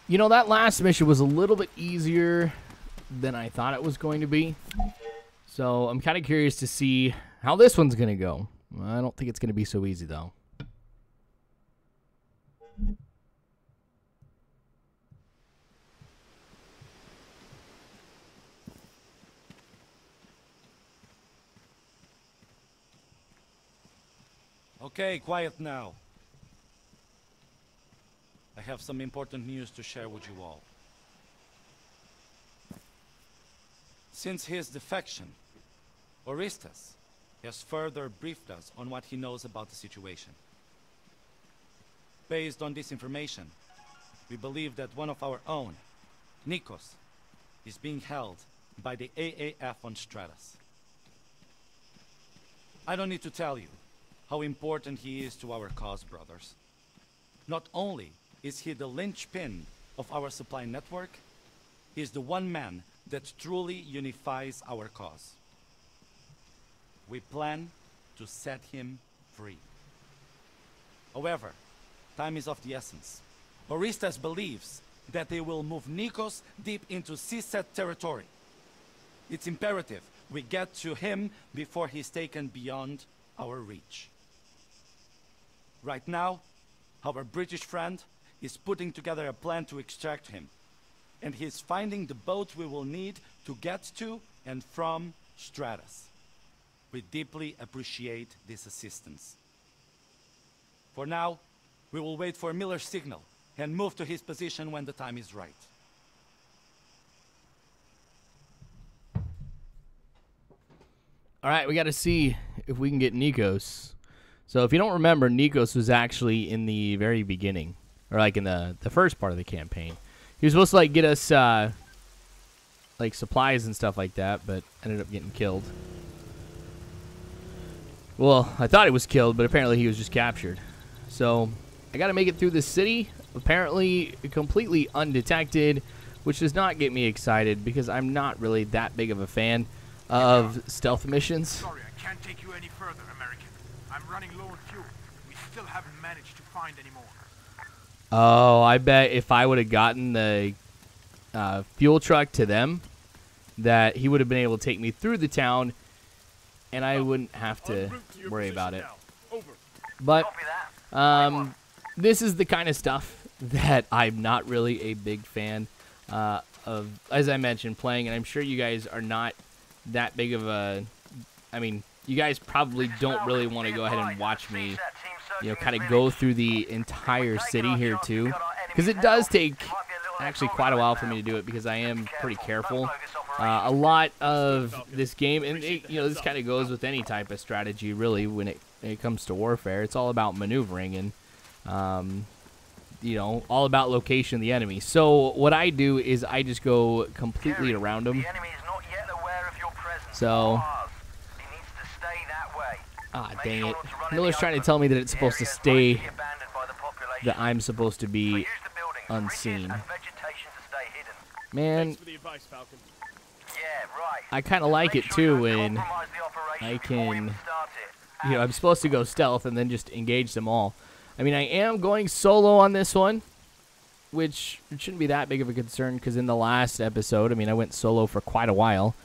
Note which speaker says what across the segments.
Speaker 1: You know, that last mission was a little bit easier than I thought it was going to be. So I'm kind of curious to see how this one's going to go. I don't think it's going to be so easy, though.
Speaker 2: Okay, quiet now. I have some important news to share with you all. Since his defection, Orestes has further briefed us on what he knows about the situation. Based on this information, we believe that one of our own, Nikos, is being held by the AAF on Stratus. I don't need to tell you how important he is to our cause, brothers. Not only is he the linchpin of our supply network, he is the one man that truly unifies our cause. We plan to set him free. However, time is of the essence. Orestes believes that they will move Nikos deep into CSET territory. It's imperative we get to him before he's taken beyond our reach. Right now, our British friend is putting together a plan to extract him, and he's finding the boat we will need to get to and from Stratus. We deeply appreciate this assistance. For now, we will wait for Miller's signal and move to his position when the time is right.
Speaker 1: All right, we got to see if we can get Nikos. So if you don't remember, Nikos was actually in the very beginning, or like in the first part of the campaign. He was supposed to like get us like supplies and stuff like that, but ended up getting killed. Well, I thought he was killed, but apparently he was just captured. So I got to make it through this city, apparently completely undetected, which does not get me excited because I'm not really that big of a fan of stealth missions.
Speaker 3: Sorry, I can't take you any further, American. I'm running low on fuel. We still haven't managed to find any more.
Speaker 1: Oh, I bet if I would have gotten the fuel truck to them, that he would have been able to take me through the town, and I wouldn't have to worry about it. But this is the kind of stuff that I'm not really a big fan of, as I mentioned, playing, and I'm sure you guys are not that big of a... I mean, you guys probably don't really want to go ahead and watch me, you know, kind of go through the entire city here too, because it does take actually quite a while for me to do it because I am pretty careful. A lot of this game, and it, you know, this kind of goes with any type of strategy really when it comes to warfare. It's all about maneuvering and, you know, all about location of the enemy. So what I do is I just go completely around them. So, dang it. Miller's trying to tell me that it's supposed to stay, that I'm supposed to be unseen. Man, I kind of like it too when I can, you know, I'm supposed to go stealth and then just engage them all. I mean, I am going solo on this one, which shouldn't be that big of a concern because in the last episode, I mean, I went solo for quite a while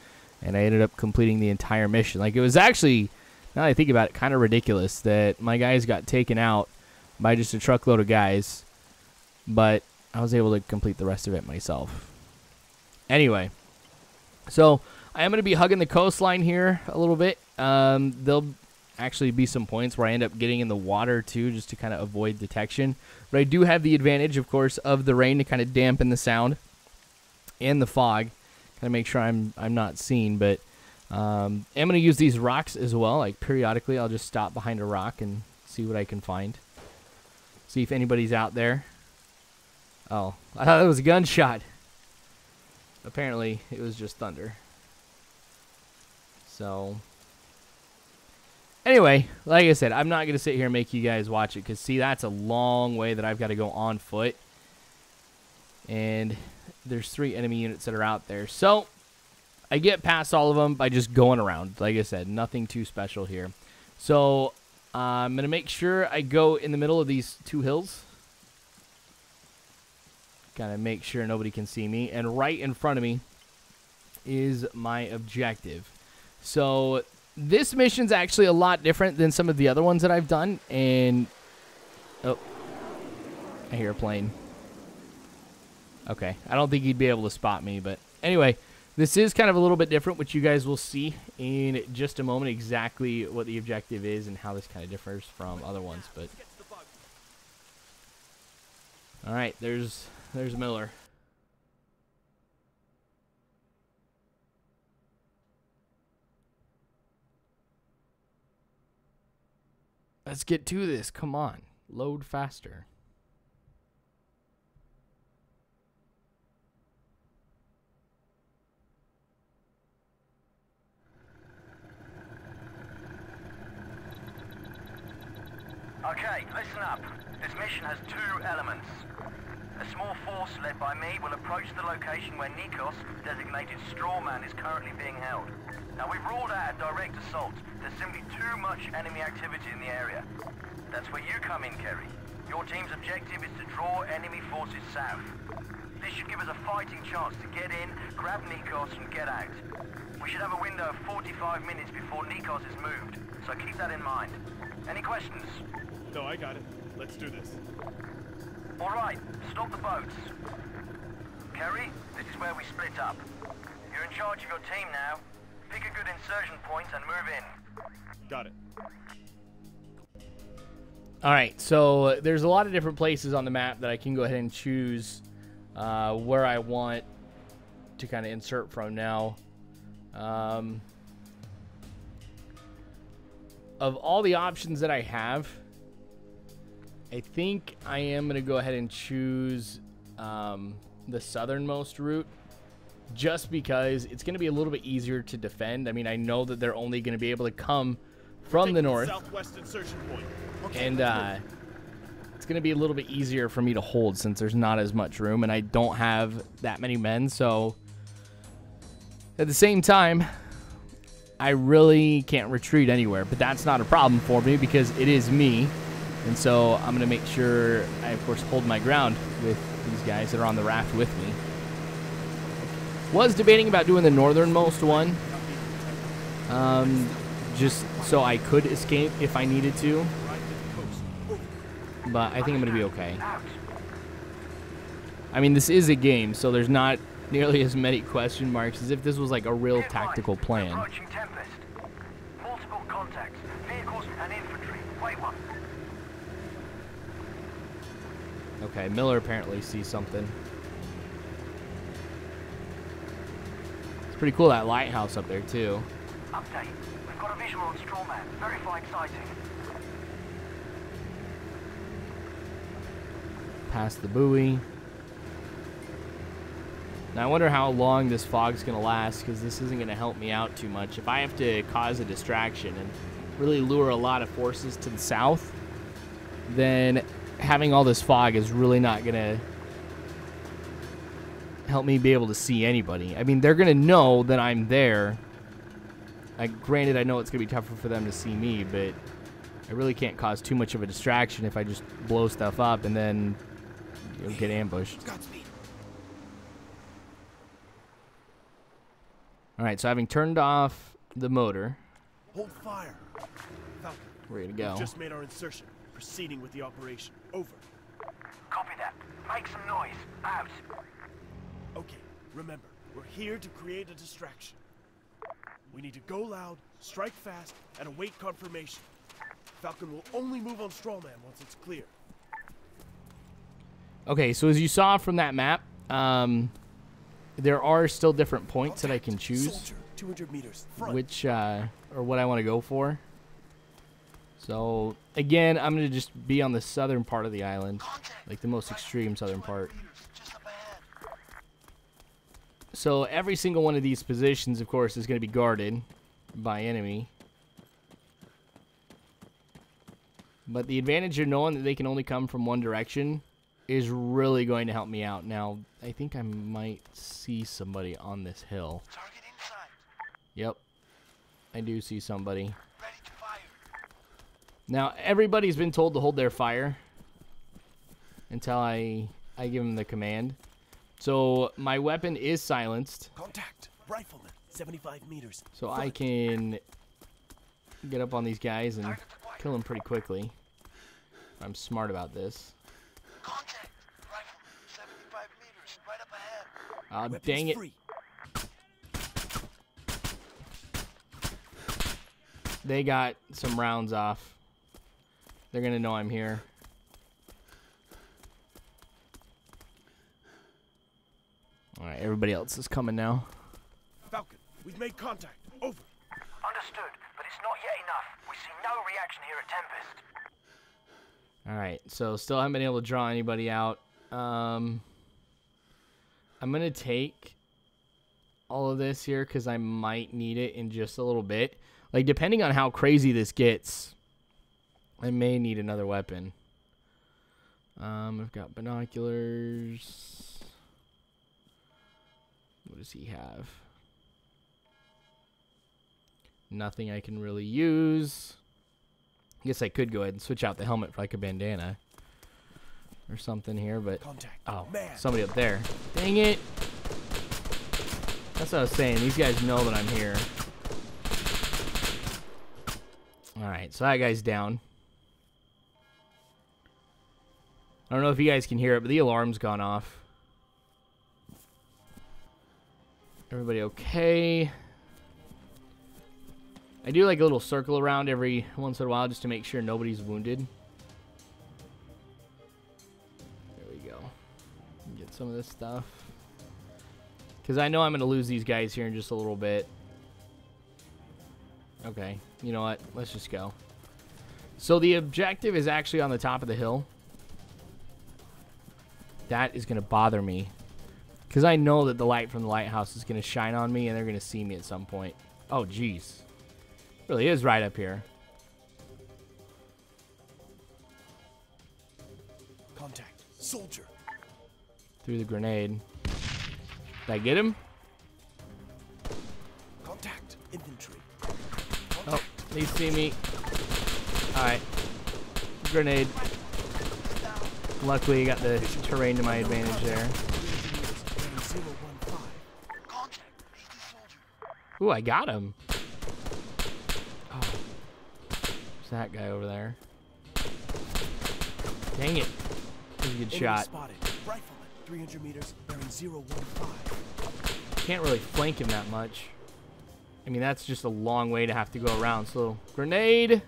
Speaker 1: and I ended up completing the entire mission. Like, it was actually, now that I think about it, kind of ridiculous that my guys got taken out by just a truckload of guys, but I was able to complete the rest of it myself. Anyway, so I am going to be hugging the coastline here a little bit. There'll actually be some points where I end up getting in the water too, just to kind of avoid detection. But I do have the advantage, of course, of the rain to kind of dampen the sound and the fog, kind of make sure I'm not seen. But I'm going to use these rocks as well. Like periodically, I'll just stop behind a rock and see what I can find. See if anybody's out there. Oh, I thought it was a gunshot. Apparently, it was just thunder. So, anyway, like I said, I'm not going to sit here and make you guys watch it. Because, see, that's a long way that I've got to go on foot. And there's 3 enemy units that are out there. So, I get past all of them by just going around. Like I said, nothing too special here. So, I'm going to make sure I go in the middle of these 2 hills. Kind of make sure nobody can see me. And right in front of me is my objective. So this mission's actually a lot different than some of the other ones that I've done. And, oh, I hear a plane. Okay, I don't think he'd be able to spot me. But anyway, this is kind of a little bit different, which you guys will see in just a moment exactly what the objective is and how this kind of differs from other ones. But all right, there's Miller. Let's get to this. Come on. Load faster.
Speaker 4: Okay, listen up. This mission has two elements. A small force led by me will approach the location where Nikos, designated Strawman, is currently being held. Now, we've ruled out direct assault. There's simply too much enemy activity in the area. That's where you come in, Kerry. Your team's objective is to draw enemy forces south. This should give us a fighting chance to get in, grab Nikos, and get out. We should have a window of 45 minutes before Nikos is moved, so keep that in mind. Any questions?
Speaker 5: No, I got it. Let's do this.
Speaker 4: All right, stop the boats. Kerry, this is where we split up. You're in charge of your team now. Pick a good insertion point and move in.
Speaker 5: Got it.
Speaker 1: All right, so there's a lot of different places on the map that I can go ahead and choose where I want to kind of insert from now. Of all the options that I have, I think I am going to go ahead and choose the southernmost route, just because it's going to be a little bit easier to defend. I mean, I know that they're only going to be able to come from the north,
Speaker 5: southwest insertion point. Okay.
Speaker 1: and it's going to be a little bit easier for me to hold since there's not as much room, and I don't have that many men. So at the same time, I really can't retreat anywhere, but that's not a problem for me because it is me. And so I'm going to make sure I, of course, hold my ground with these guys that are on the raft with me. Was debating about doing the northernmost one, just so I could escape if I needed to. But I think I'm going to be okay. I mean, this is a game, so there's not nearly as many question marks as if this was like a real tactical plan.
Speaker 4: Approaching Tempest. Multiple contacts, vehicles and infantry. Wait one.
Speaker 1: Okay, Miller apparently sees something. It's pretty cool, that lighthouse up there, too.
Speaker 4: Update. We've got a visual on Strawman. Verified sighting.
Speaker 1: Past the buoy. Now, I wonder how long this fog's going to last, because this isn't going to help me out too much. If I have to cause a distraction and really lure a lot of forces to the south, then having all this fog is really not going to help me be able to see anybody. I mean, they're going to know that I'm there. Granted, I know it's going to be tougher for them to see me, but I really can't cause too much of a distraction if I just blow stuff up and then get ambushed.
Speaker 5: Godspeed.
Speaker 1: All right, so having turned off the motor,
Speaker 5: Hold fire. Falcon,
Speaker 1: we're going to go.
Speaker 5: we've just made our insertion. Proceeding with the operation. Over.
Speaker 4: Copy that. Make some noise. Out.
Speaker 5: Okay, remember, we're here to create a distraction. We need to go loud, strike fast, and await confirmation. Falcon will only move on Strawman once it's clear.
Speaker 1: Okay, so as you saw from that map, there are still different points that I can choose,
Speaker 5: Soldier, 200 meters. Front.
Speaker 1: which or what I want to go for. So again, I'm going to just be on the southern part of the island, like the most extreme southern part. So every single one of these positions, of course, is going to be guarded by enemy. But the advantage of knowing that they can only come from one direction is really going to help me out. Now, I think I might see somebody on this hill.
Speaker 4: Target inside.
Speaker 1: Yep, I do see somebody.
Speaker 4: Ready to fire.
Speaker 1: Now, everybody's been told to hold their fire until I I give him the command. So my weapon is silenced.
Speaker 5: Contact. Rifleman. 75 meters.
Speaker 1: So I can get up on these guys and kill them pretty quickly. I'm smart about this.
Speaker 6: Contact. Rifleman. 75 meters. Right up ahead.
Speaker 1: Oh,
Speaker 5: Weapons
Speaker 1: dang it.
Speaker 5: free.
Speaker 1: They got some rounds off. They're going to know I'm here. All right, everybody else is coming now.
Speaker 5: Falcon, we've made contact. Over.
Speaker 4: Understood, but it's not yet enough. We see no reaction here at Tempest.
Speaker 1: All right, so still haven't been able to draw anybody out. I'm going to take all of this here because I might need it in just a little bit. Like, depending on how crazy this gets, I may need another weapon. I've got binoculars. What does he have? Nothing I can really use. I guess I could go ahead and switch out the helmet for like a bandana or something here, but
Speaker 5: Contact.
Speaker 1: oh,
Speaker 5: Man.
Speaker 1: somebody up there. Dang it. That's what I was saying. These guys know that I'm here. All right, so that guy's down. I don't know if you guys can hear it, but the alarm's gone off. Everybody okay? I do like a little circle around every once in a while just to make sure nobody's wounded. There we go. Get some of this stuff. Because I know I'm going to lose these guys here in just a little bit. Okay, you know what? Let's just go. So the objective is actually on the top of the hill. That is going to bother me. Because I know that the light from the lighthouse is going to shine on me and they're going to see me at some point. Oh, jeez. Really is right up here.
Speaker 5: Contact. Soldier.
Speaker 1: Threw the grenade. Did I get him?
Speaker 5: Contact. Infantry.
Speaker 1: Oh, they see me. Alright. Grenade. Luckily, I got the terrain to my advantage there. Ooh, I got him. Oh. There's that guy over there. Dang it. That was a good shot.
Speaker 5: Spotted. Rifleman. 300 meters. Bearing 015.
Speaker 1: Can't really flank him that much. I mean, that's just a long way to have to go around. So, grenade.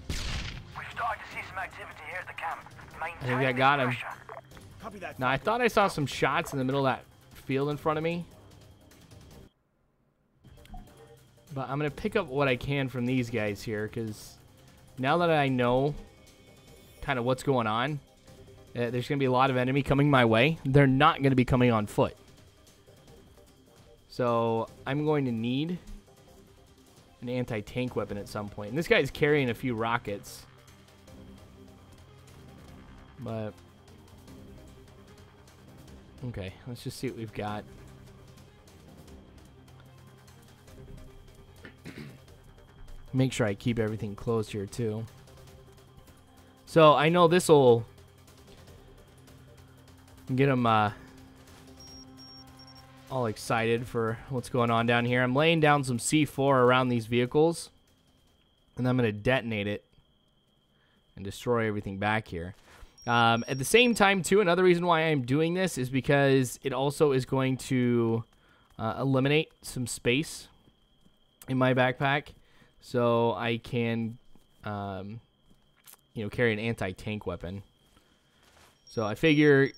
Speaker 4: We've started to see some activity here at the camp.
Speaker 1: I think I got him.
Speaker 5: Copy that.
Speaker 1: Now, I thought I saw some shots in the middle of that field in front of me. But I'm going to pick up what I can from these guys here, because now that I know kind of what's going on, there's going to be a lot of enemy coming my way. They're not going to be coming on foot. So I'm going to need an anti-tank weapon at some point. And this guy's carrying a few rockets. But okay, let's just see what we've got. Make sure I keep everything closed here too. So I know this will get them all excited for what's going on down here. I'm laying down some C4 around these vehicles, and I'm going to detonate it and destroy everything back here. At the same time, too, another reason why I'm doing this is because it also is going to eliminate some space in my backpack, so I can, you know, carry an anti-tank weapon. So I figure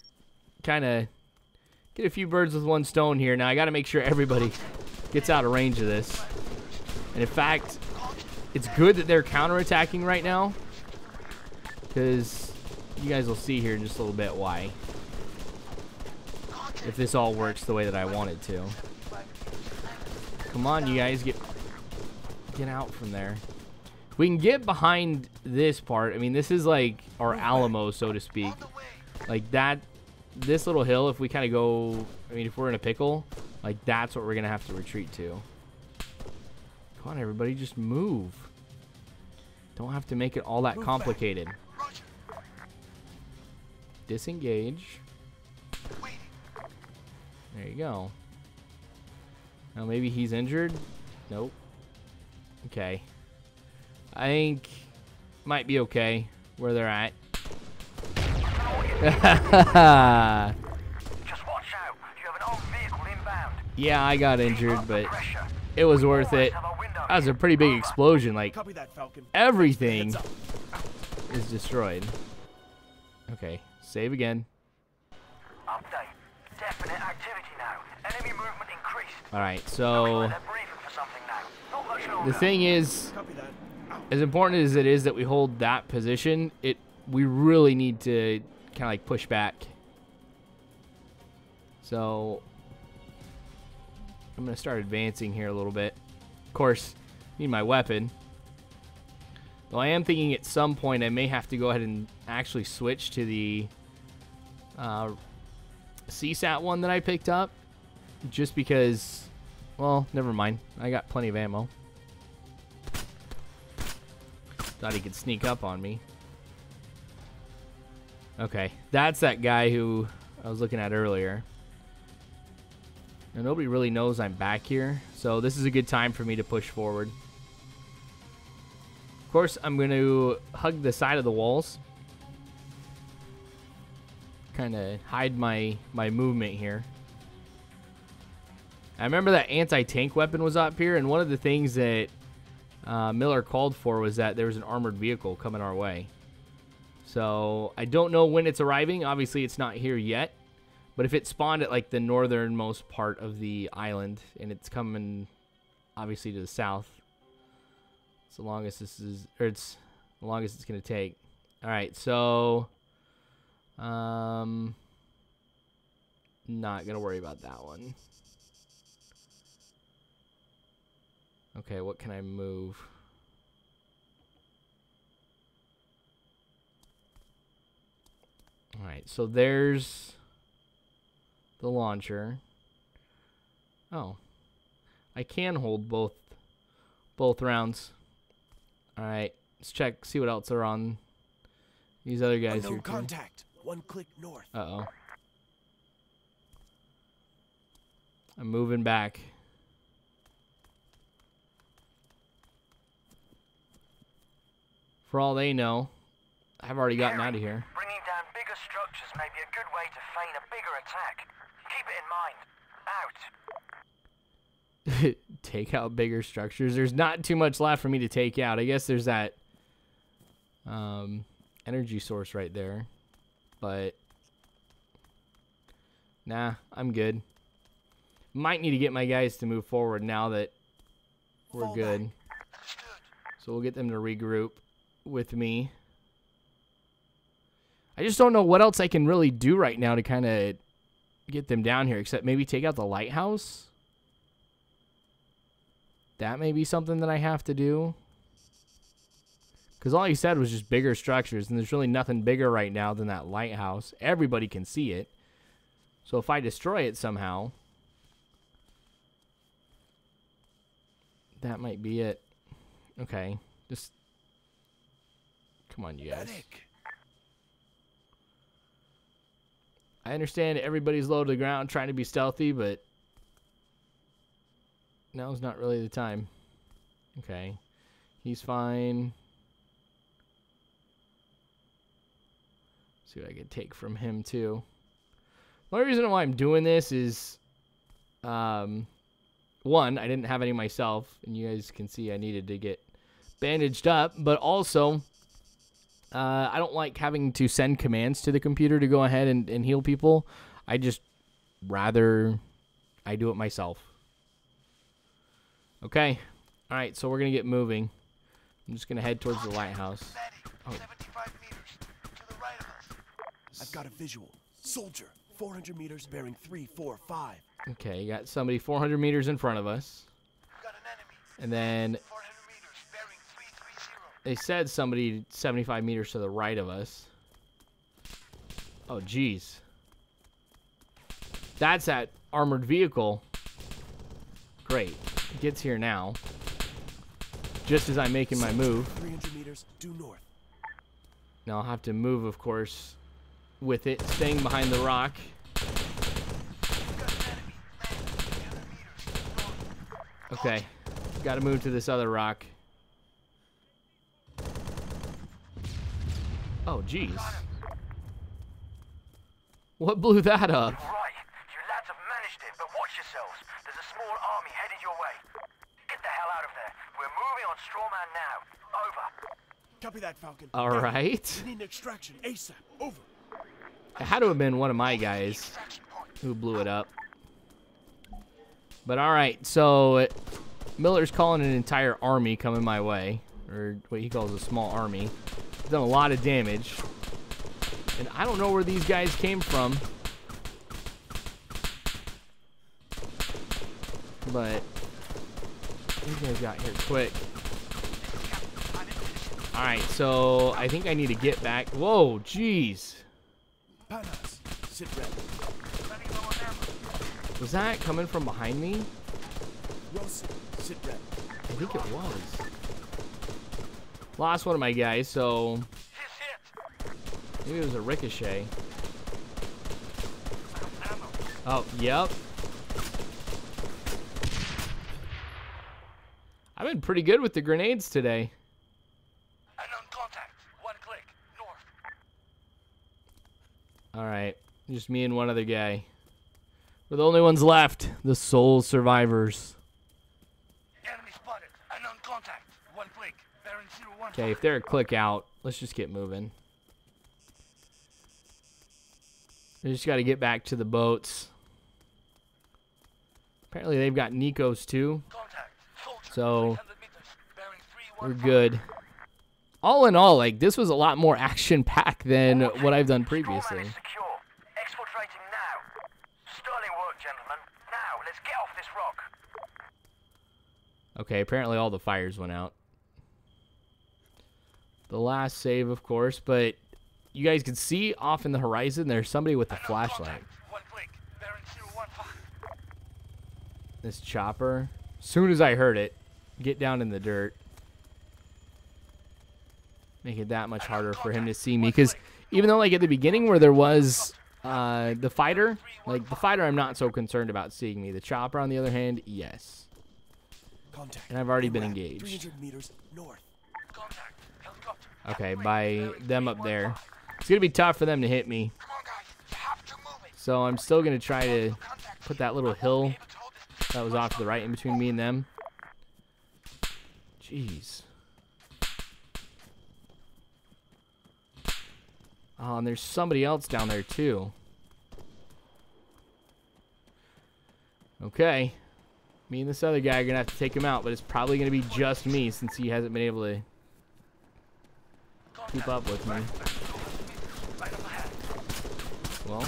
Speaker 1: kind of get a few birds with one stone here. Now I got to make sure everybody gets out of range of this. And in fact, it's good that they're counterattacking right now, because you guys will see here in just a little bit why. If this all works the way that I want it to. Come on, you guys, get out from there. We can get behind this part. I mean, this is like our Alamo, so to speak. Like that, this little hill, if we kind of go, I mean, if we're in a pickle, like that's what we're going to have to retreat to. Come on, everybody, just move. Don't have to make it all that complicated. disengage. There you go. Now maybe he's injured. Nope. Okay. I think might be okay where they're at.
Speaker 4: Just watch out. You have an armed vehicle inbound.
Speaker 1: Yeah, I got injured, but it was worth it. That was a pretty big explosion. Like,
Speaker 5: Copy that, Falcon.
Speaker 1: everything
Speaker 5: Heads up.
Speaker 1: is destroyed. Okay, save again.
Speaker 4: Update. Definite activity now. Enemy movement increased.
Speaker 1: All right,
Speaker 4: Looks
Speaker 1: so
Speaker 4: like they're briefing for something now. Not much longer.
Speaker 1: the thing is,
Speaker 5: Copy that. Out.
Speaker 1: as important as it is that we hold that position, we really need to kind of like push back. So I'm gonna start advancing here a little bit. Of course, need my weapon. Though I am thinking at some point I may have to go ahead and actually switch to the CSAT one that I picked up, just because. Well, never mind. I got plenty of ammo. Thought he could sneak up on me. Okay, that's that guy who I was looking at earlier. Now, nobody really knows I'm back here, so this is a good time for me to push forward. Of course, I'm going to hug the side of the walls. Kind of hide my movement here. I remember that anti-tank weapon was up here, and one of the things that Miller called for was that there was an armored vehicle coming our way. So I don't know when it's arriving. Obviously, it's not here yet. But if it spawned at like the northernmost part of the island, and it's coming obviously to the south, it's the longest this is, or it's the longest it's gonna take. All right, so not gonna worry about that one. Okay, what can I move? All right, so there's the launcher. Oh, I can hold both rounds. All right, let's check, see what else are on these other guys
Speaker 5: Unknown
Speaker 1: here.
Speaker 5: contact. 1 click north.
Speaker 1: Uh-oh. I'm moving back. For all they know, I've already gotten out of here.
Speaker 4: Bringing down bigger structures may be a good way to feign a bigger attack. Keep it in mind. Out.
Speaker 1: Take out bigger structures. There's not too much left for me to take out. I guess there's that energy source right there. But nah, I'm good. Might need to get my guys to move forward now that we're good. So we'll get them to regroup with me. I just don't know what else I can really do right now to kind of get them down here, except maybe take out the lighthouse. That may be something that I have to do. Because all he said was just bigger structures, and there's really nothing bigger right now than that lighthouse. Everybody can see it. So if I destroy it somehow, that might be it. Okay, just come on, you guys. I understand everybody's low to the ground trying to be stealthy, but now's not really the time. Okay, he's fine. See what I can take from him too. The only reason why I'm doing this is, one, I didn't have any myself, and you guys can see I needed to get bandaged up, but also I don't like having to send commands to the computer to go ahead and heal people. I just rather I do it myself. Okay. All right, so we're going to get moving. I'm just going to head towards the lighthouse. Oh.
Speaker 6: 75 meters to the right of us.
Speaker 5: I've got a visual. Soldier. 400 meters bearing 345.
Speaker 1: Okay, you got somebody 400 meters in front of us.
Speaker 6: Got an enemy.
Speaker 1: And then
Speaker 6: 400 meters bearing 330.
Speaker 1: they said somebody 75 meters to the right of us. Oh, geez. That's that armored vehicle. Great. It gets here now. Just as I'm making my move.
Speaker 5: 300 meters due north.
Speaker 1: Now I'll have to move, of course, with it, staying behind the rock. Okay, got to move to this other rock. Oh, jeez. What blew that up?
Speaker 4: Right, you lads have managed it, but watch yourselves. There's a small army headed your way. Get the hell out of there. We're moving on Strawman now. Over.
Speaker 5: Copy that, Falcon.
Speaker 1: All right.
Speaker 5: We need an extraction ASAP. Over.
Speaker 1: It had to have been one of my guys who blew it up. But all right, so Miller's calling an entire army coming my way, or what he calls a small army. Done a lot of damage. And I don't know where these guys came from. But these guys got here quick. Alright, so I think I need to get back. Whoa, jeez.
Speaker 5: Panas, sit ready.
Speaker 1: Was that coming from behind me?
Speaker 5: Wilson, sit ready.
Speaker 1: I think it was. Lost one of my guys, so maybe it was a ricochet. Oh, yep. I've been pretty good with the grenades today.
Speaker 6: Unknown contact. 1 click. North.
Speaker 1: Alright, just me and one other guy. We're the only ones left. The sole survivors.
Speaker 6: Enemy spotted. Unknown contact. 1 click. Bearing 01.
Speaker 1: Okay, if they're a click out, let's just get moving. We just got to get back to the boats. Apparently they've got Nikos too.
Speaker 6: Contact. Soldier.
Speaker 1: So
Speaker 6: 300 meters. Bearing
Speaker 1: we're
Speaker 6: 315.
Speaker 1: good. All in all, like, this was a lot more action-packed than what I've done previously.
Speaker 4: Strawman is secure. Exfiltrating now. Sterling work, gentlemen. Now, let's get off this rock.
Speaker 1: Okay, apparently all the fires went out. The last save, of course, but you guys can see off in the horizon there's somebody with a flashlight.
Speaker 6: 1 click. Bearing 015.
Speaker 1: This chopper. As soon as I heard it, get down in the dirt. Make it that much harder for him to see me, because even though, like, at the beginning where there was the fighter, I'm not so concerned about seeing me. The chopper, on the other hand, yes.
Speaker 5: Contact.
Speaker 1: And I've already been
Speaker 5: Inbound.
Speaker 1: engaged.
Speaker 5: 300 meters north.
Speaker 6: Contact. Helicopter.
Speaker 1: Okay, by them up there. It's going to be tough for them to hit me.
Speaker 6: Come on, guys. You have to move it.
Speaker 1: So I'm still going to try to
Speaker 6: Contact.
Speaker 1: put that little hill that was off to the right in between me and them. Jeez. Oh, and there's somebody else down there, too. Okay. Me and this other guy are going to have to take him out, but it's probably going to be just me since he hasn't been able to keep up with me. Well,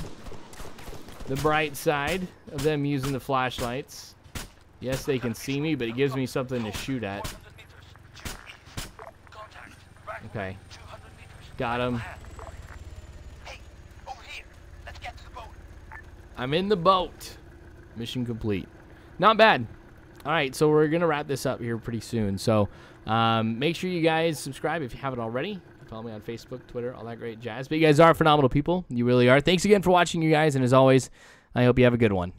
Speaker 1: the bright side of them using the flashlights. Yes, they can see me, but it gives me something to shoot at. Okay. Got him. I'm in the boat. Mission complete. Not bad. All right, so we're going to wrap this up here pretty soon. So make sure you guys subscribe if you haven't already. Follow me on Facebook, Twitter, all that great jazz. But you guys are phenomenal people. You really are. Thanks again for watching, you guys. And as always, I hope you have a good one.